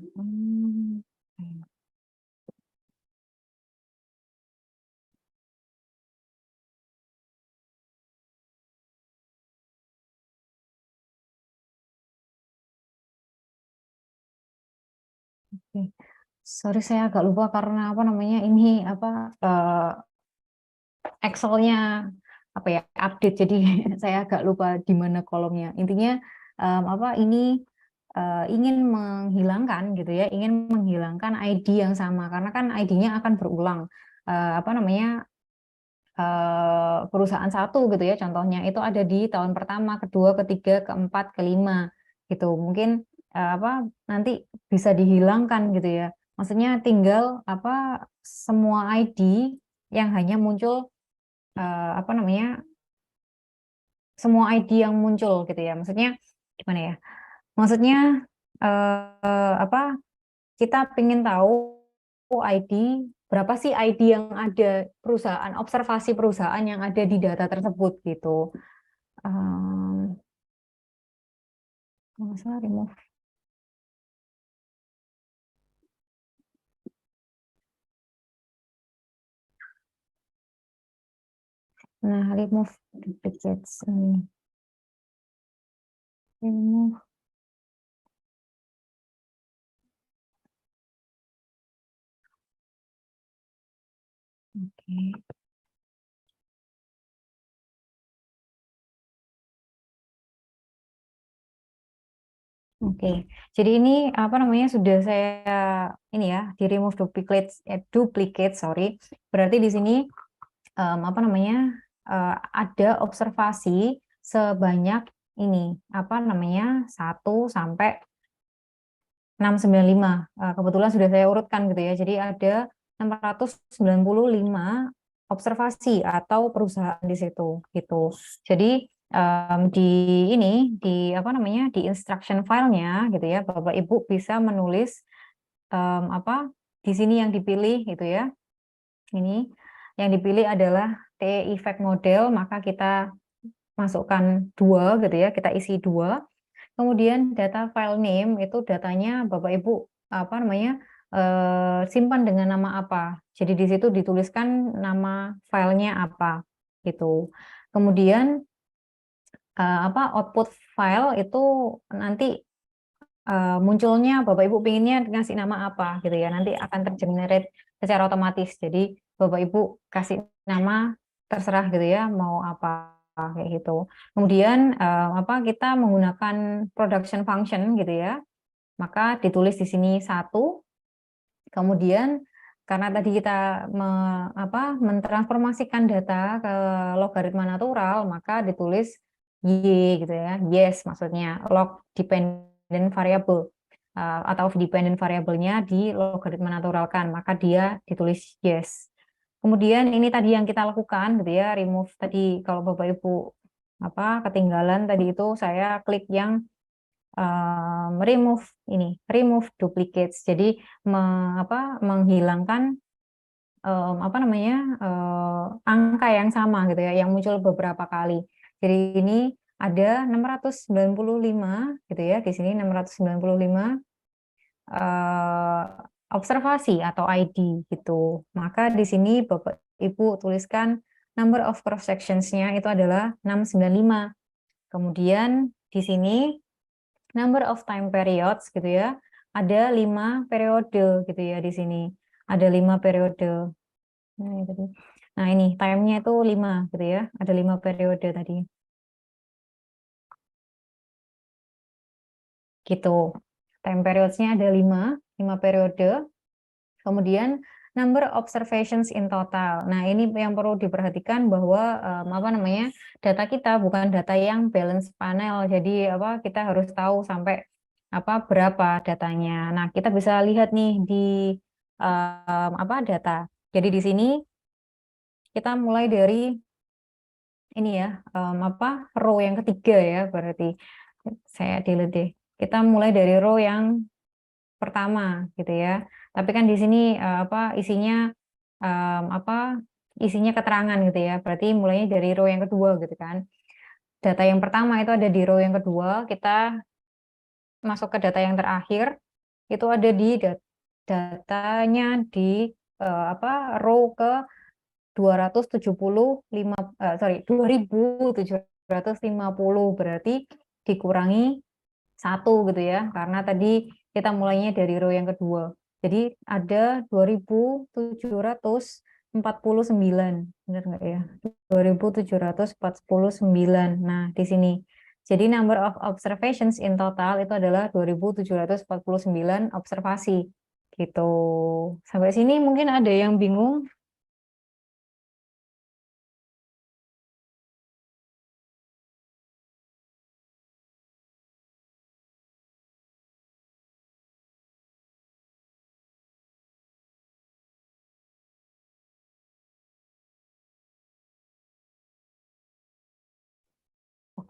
Oke. Sorry saya agak lupa karena ini eh, Excel-nya update jadi saya agak lupa di mana kolomnya. Intinya ini ingin menghilangkan gitu ya, ingin menghilangkan ID yang sama karena kan ID-nya akan berulang. Eh, apa namanya perusahaan satu gitu ya, contohnya itu ada di tahun pertama, kedua, ketiga, keempat, kelima gitu. Mungkin nanti bisa dihilangkan gitu ya. Maksudnya tinggal semua ID yang hanya muncul apa namanya semua ID yang muncul gitu ya. Maksudnya gimana ya? Maksudnya apa kita ingin tahu ID berapa sih ID yang ada perusahaan observasi perusahaan yang ada di data tersebut gitu. Um, Kalau nggak salah remove. Nah, remove duplicates ini. Remove. Oke. Oke, jadi ini apa namanya sudah saya ini ya di remove duplicate, sorry. Berarti di sini apa namanya ada observasi sebanyak ini apa namanya 1 sampai 695. Kebetulan sudah saya urutkan gitu ya. Jadi ada 695 observasi atau perusahaan di situ gitu. Jadi di ini di apa namanya di instruction file-nya gitu ya, Bapak Ibu bisa menulis apa di sini yang dipilih gitu ya. Ini yang dipilih adalah T effect model, maka kita masukkan 2 gitu ya, kita isi 2. Kemudian data file name itu datanya Bapak Ibu apa namanya simpan dengan nama apa. Jadi di situ dituliskan nama filenya apa gitu. Kemudian apa output file itu nanti munculnya Bapak Ibu pinginnya ngasih nama apa gitu ya. Nanti akan tergenerate secara otomatis. Jadi Bapak Ibu kasih nama terserah gitu ya mau apa kayak gitu. Kemudian apa kita menggunakan production function gitu ya. Maka ditulis di sini 1. Kemudian karena tadi kita mentransformasikan data ke logaritma natural, maka ditulis y gitu ya. Yes maksudnya log dependent variable atau dependent variabelnya di logaritma naturalkan, maka dia ditulis yes. Kemudian ini tadi yang kita lakukan gitu ya, remove tadi kalau Bapak Ibu ketinggalan tadi itu saya klik yang remove duplicates. Jadi menghilangkan angka yang sama gitu ya, yang muncul beberapa kali. Jadi ini ada 695 gitu ya, di sini 695 observasi atau ID gitu. Maka di sini Bapak Ibu tuliskan number of cross sections-nya itu adalah 695. Kemudian di sini number of time periods gitu ya, ada 5 periode gitu ya di sini. Ada 5 periode. Nah, ini time-nya itu 5 gitu ya. Ada 5 periode tadi. Gitu. Time periods-nya ada 5 periode. Kemudian number observations in total. Nah, ini yang perlu diperhatikan bahwa data kita bukan data yang balance panel. Jadi kita harus tahu sampai berapa datanya. Nah, kita bisa lihat nih di data. Jadi di sini kita mulai dari ini ya, row yang ketiga ya, berarti saya delete deh. Kita mulai dari row yang pertama gitu ya. Tapi kan di sini isinya isinya keterangan gitu ya. Berarti mulainya dari row yang kedua gitu kan. Data yang pertama itu ada di row yang kedua, kita masuk ke data yang terakhir, itu ada di datanya di row ke 2750 berarti dikurangi 1 gitu ya, karena tadi kita mulainya dari row yang kedua. Jadi ada 2749, benar nggak ya? 2749. Nah, di sini. Jadi number of observations in total itu adalah 2749 observasi. Gitu. Sampai sini mungkin ada yang bingung.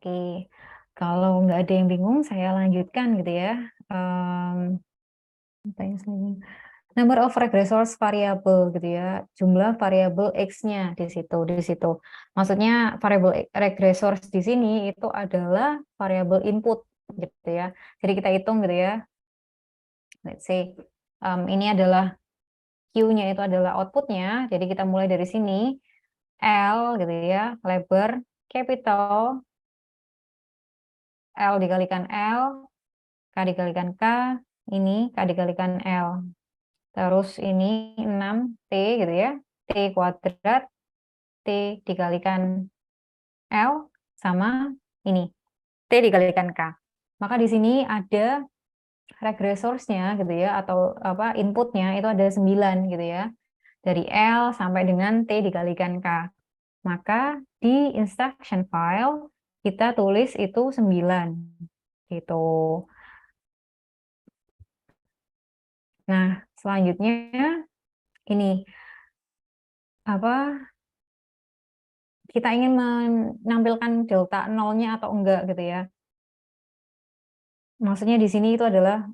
Oke, kalau nggak ada yang bingung, saya lanjutkan gitu ya. Apa yang selanjutnya? Number of regressors variable gitu ya, jumlah variabel X-nya di situ, Maksudnya variabel regressors di sini itu adalah variabel input gitu ya. Jadi kita hitung gitu ya. Let's say ini adalah Q-nya itu adalah outputnya. Jadi kita mulai dari sini L gitu ya, lebar capital L dikalikan L, K dikalikan K, ini K dikalikan L. Terus ini 6T gitu ya. T kuadrat, T dikalikan L sama ini. T dikalikan K. maka di sini ada regressorsnya gitu ya, atau apa inputnya itu ada 9 gitu ya, dari L sampai dengan T dikalikan K. Maka di instruction file kita tulis itu 9 gitu. Nah, selanjutnya ini apa, kita ingin menampilkan delta nolnya atau enggak gitu ya. Maksudnya di sini itu adalah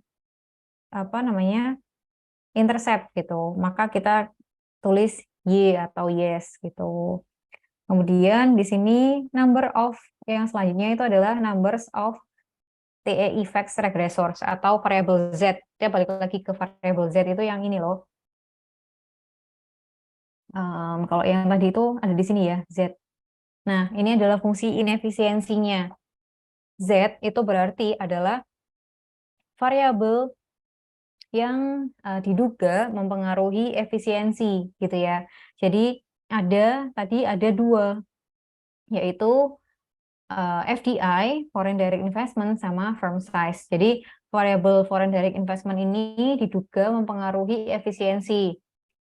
apa namanya, intercept gitu. Maka kita tulis Y atau yes gitu. Kemudian di sini number of yang selanjutnya itu adalah numbers of TE effects regressors atau variable Z. Kita balik lagi ke variable Z itu yang ini loh. Kalau yang tadi itu ada di sini ya, Z. Nah, ini adalah fungsi inefisiensinya. Z itu berarti adalah variabel yang diduga mempengaruhi efisiensi gitu ya. Jadi tadi ada 2, yaitu FDI, foreign direct investment, sama firm size. Jadi variabel foreign direct investment ini diduga mempengaruhi efisiensi.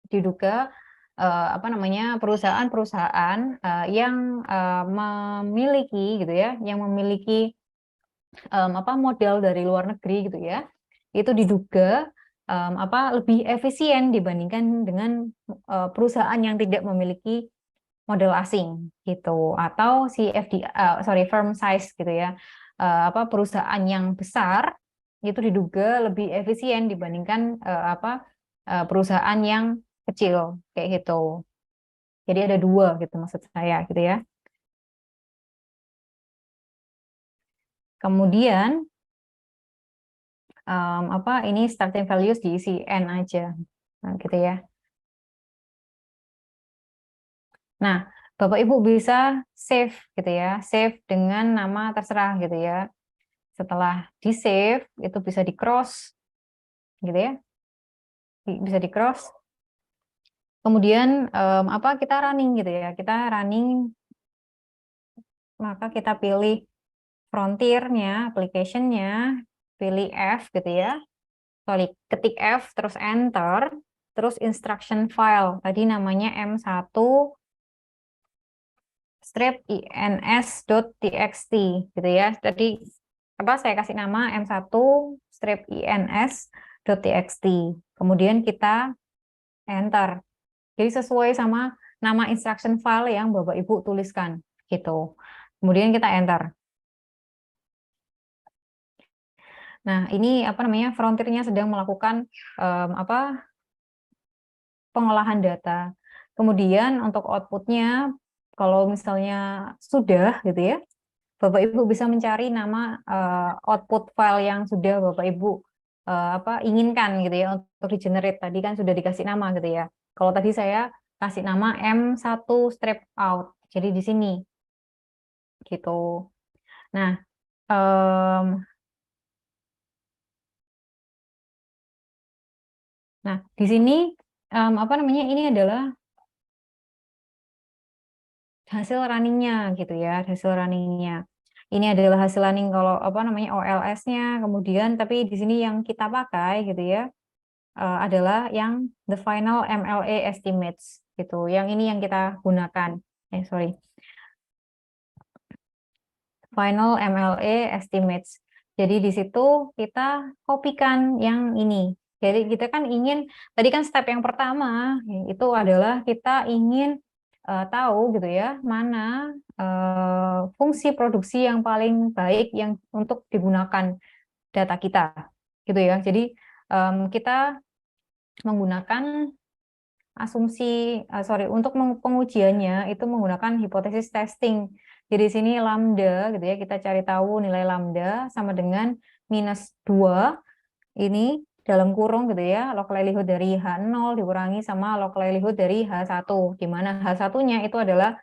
Diduga apa namanya, perusahaan-perusahaan yang memiliki gitu ya, yang memiliki apa modal dari luar negeri gitu ya, itu diduga apa lebih efisien dibandingkan dengan perusahaan yang tidak memiliki modal asing gitu, atau si firm size gitu ya. Apa perusahaan yang besar itu diduga lebih efisien dibandingkan apa perusahaan yang kecil kayak gitu. Jadi ada 2 gitu maksud saya gitu ya. Kemudian apa ini starting values diisi N aja. Nah, gitu ya. Nah, Bapak Ibu bisa save gitu ya, save dengan nama terserah gitu ya. Setelah di save itu bisa di cross gitu ya, bisa di cross. Kemudian apa kita running gitu ya, kita running, maka kita pilih frontiernya, application-nya, pilih F gitu ya, sorry, ketik F terus enter, terus instruction file tadi namanya M1 strip ins.txt gitu ya. Tadi apa saya kasih nama M1 strip ins.txt. Kemudian kita enter. Jadi sesuai sama nama instruction file yang Bapak Ibu tuliskan gitu. Kemudian kita enter. Nah, ini apa namanya? Frontiernya sedang melakukan apa? Pengolahan data. Kemudian untuk outputnya, kalau misalnya sudah gitu ya, Bapak Ibu bisa mencari nama output file yang sudah Bapak Ibu apa inginkan gitu ya untuk di generate. Tadi kan sudah dikasih nama gitu ya. Kalau tadi saya kasih nama M1 strip out. Jadi di sini gitu. Nah, di sini apa namanya? Ini adalah hasil runningnya gitu ya, hasil runningnya. Ini adalah hasil running kalau apa namanya OLS-nya. Kemudian tapi di sini yang kita pakai gitu ya adalah yang the final MLA estimates gitu. Yang ini yang kita gunakan. Sorry. Final MLA estimates. Jadi di situ kita kopikan yang ini. Jadi kita kan ingin, tadi kan step yang pertama itu adalah kita ingin tahu gitu ya, mana fungsi produksi yang paling baik yang untuk digunakan data kita. Gitu ya. Jadi kita menggunakan asumsi, untuk pengujiannya itu menggunakan hipotesis testing. Jadi di sini lambda gitu ya, kita cari tahu nilai lambda sama dengan -2 ini dalam kurung gitu ya, log likelihood dari H0 dikurangi sama log likelihood dari H1, di mana H1-nya itu adalah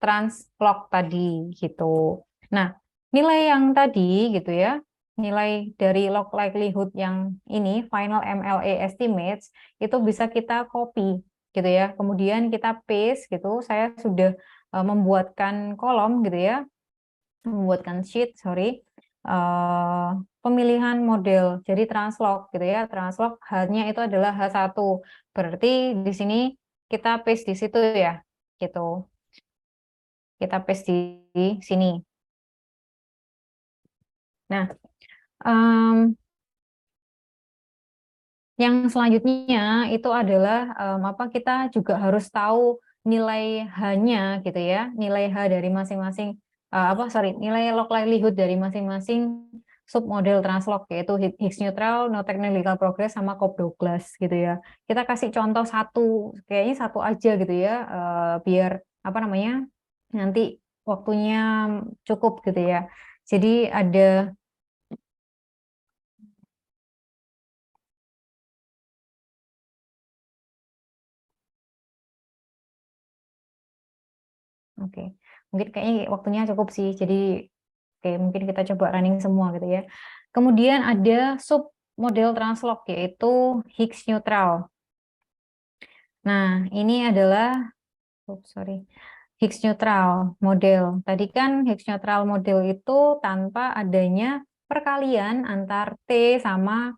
translog tadi gitu. Nah, nilai yang tadi gitu ya, nilai dari log likelihood yang ini final MLA estimates itu bisa kita copy gitu ya. Kemudian kita paste gitu. Saya sudah membuatkan kolom gitu ya. Membuatkan sheet, sorry. pemilihan model. Jadi translog gitu ya. Translog H-nya itu adalah H1. Berarti di sini kita paste di situ ya. Gitu. Kita paste di sini. Nah, yang selanjutnya itu adalah apa, kita juga harus tahu nilai H-nya gitu ya, nilai H dari masing-masing nilai log livelihood dari masing-masing submodel translog, yaitu Higgs neutral, no technological progress, sama Cobb Douglas gitu ya. Kita kasih contoh satu, kayaknya satu aja gitu ya, biar apa namanya nanti waktunya cukup gitu ya. Jadi ada Oke, mungkin kayaknya waktunya cukup sih. Jadi, oke, mungkin kita coba running semua gitu ya. Kemudian ada sub model translog, yaitu Higgs neutral. Nah, ini adalah, Higgs neutral model. Tadi kan Higgs neutral model itu tanpa adanya perkalian antar T sama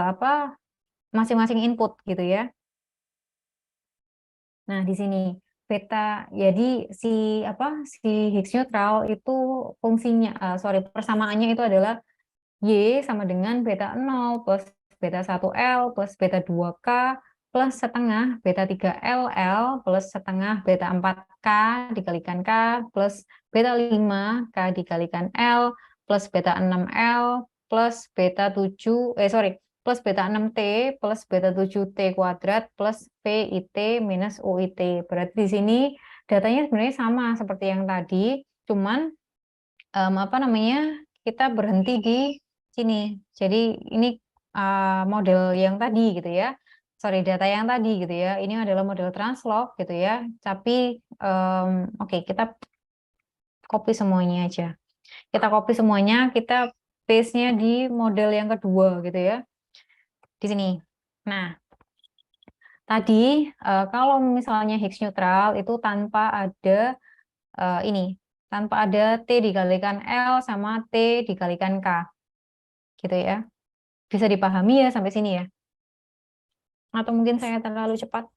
apa masing-masing input gitu ya. Nah, di sini beta, jadi si si Higgs neutral itu fungsinya, persamaannya itu adalah Y sama dengan beta 0 plus beta 1L plus beta 2K plus setengah beta 3LL plus setengah beta 4K dikalikan K plus beta 5K dikalikan L plus beta 6L plus beta 7, plus beta 6T plus beta 7T kuadrat plus PIT minus UIT. Berarti di sini datanya sebenarnya sama seperti yang tadi, cuman kita berhenti di sini. Jadi ini model yang tadi gitu ya. Data yang tadi gitu ya. Ini adalah model translog gitu ya. Tapi oke, kita copy semuanya aja. Kita copy semuanya, kita paste-nya di model yang kedua gitu ya. Di sini. Nah, tadi kalau misalnya Higgs neutral itu tanpa ada ini, tanpa ada T dikalikan L sama T dikalikan K. Gitu ya. Bisa dipahami ya sampai sini ya? Atau mungkin saya terlalu cepat?